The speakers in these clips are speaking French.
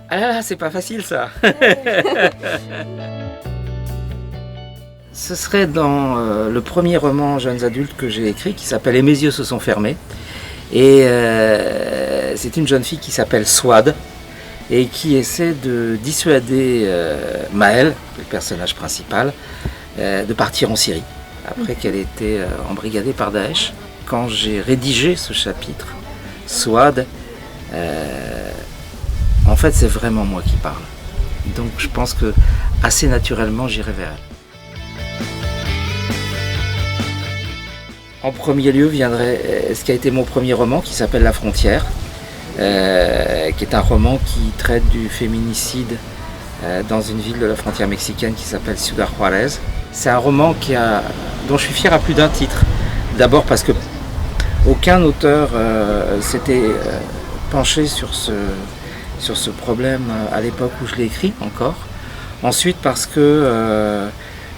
Ah là là, c'est pas facile ça. Ce serait dans le premier roman jeunes adultes que j'ai écrit qui s'appelle Et mes yeux se sont fermés. Et c'est une jeune fille qui s'appelle Swad et qui essaie de dissuader Maël, le personnage principal, de partir en Syrie après qu'elle ait été embrigadée par Daesh. Quand j'ai rédigé ce chapitre, Swad, en fait c'est vraiment moi qui parle. Donc je pense que assez naturellement j'irai vers elle. En premier lieu viendrait ce qui a été mon premier roman qui s'appelle La Frontière, qui est un roman qui traite du féminicide dans une ville de la frontière mexicaine qui s'appelle Ciudad Juárez. C'est un roman dont je suis fier à plus d'un titre. D'abord parce que aucun auteur s'était penché sur ce problème à l'époque où je l'ai écrit encore. Ensuite parce que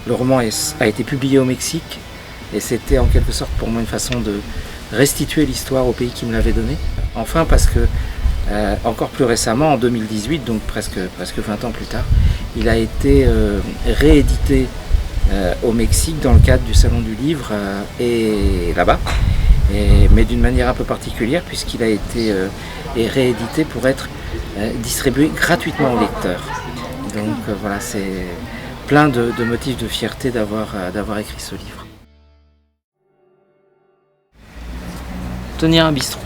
le roman a été publié au Mexique et c'était en quelque sorte pour moi une façon de restituer l'histoire au pays qui me l'avait donné. Enfin parce que encore plus récemment, en 2018, donc presque 20 ans plus tard, il a été réédité au Mexique dans le cadre du Salon du Livre et là-bas, mais d'une manière un peu particulière puisqu'il a été réédité pour être distribué gratuitement aux lecteurs. Donc voilà, c'est plein de motifs de fierté d'avoir écrit ce livre. Tenir un bistrot.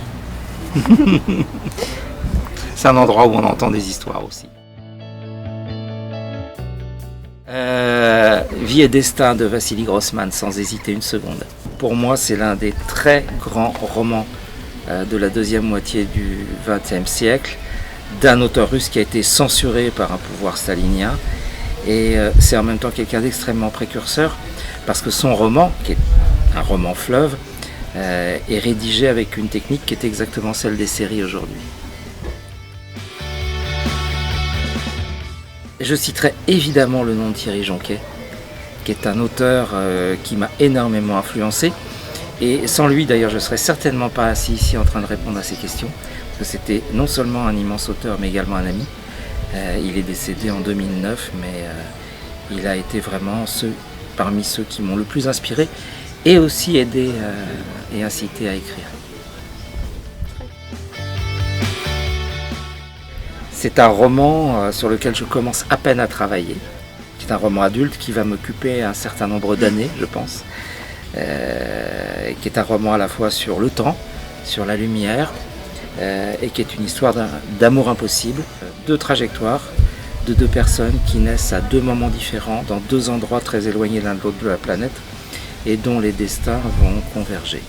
C'est un endroit où on entend des histoires aussi. Vie et destin de Vassili Grossman, sans hésiter une seconde. Pour moi, c'est l'un des très grands romans de la deuxième moitié du XXe siècle, d'un auteur russe qui a été censuré par un pouvoir stalinien. Et c'est en même temps quelqu'un d'extrêmement précurseur, parce que son roman, qui est un roman fleuve, est rédigé avec une technique qui est exactement celle des séries aujourd'hui. Je citerai évidemment le nom de Thierry Jonquet, qui est un auteur qui m'a énormément influencé. Et sans lui, d'ailleurs, je ne serais certainement pas assis ici en train de répondre à ces questions, parce que c'était non seulement un immense auteur, mais également un ami. Il est décédé en 2009, mais il a été vraiment parmi ceux qui m'ont le plus inspiré et aussi aidé et incité à écrire. C'est un roman sur lequel je commence à peine à travailler. C'est un roman adulte qui va m'occuper un certain nombre d'années, je pense. Qui est un roman à la fois sur le temps, sur la lumière, et qui est une histoire d'amour impossible, deux trajectoires de deux personnes qui naissent à deux moments différents, dans deux endroits très éloignés l'un de l'autre de la planète, et dont les destins vont converger.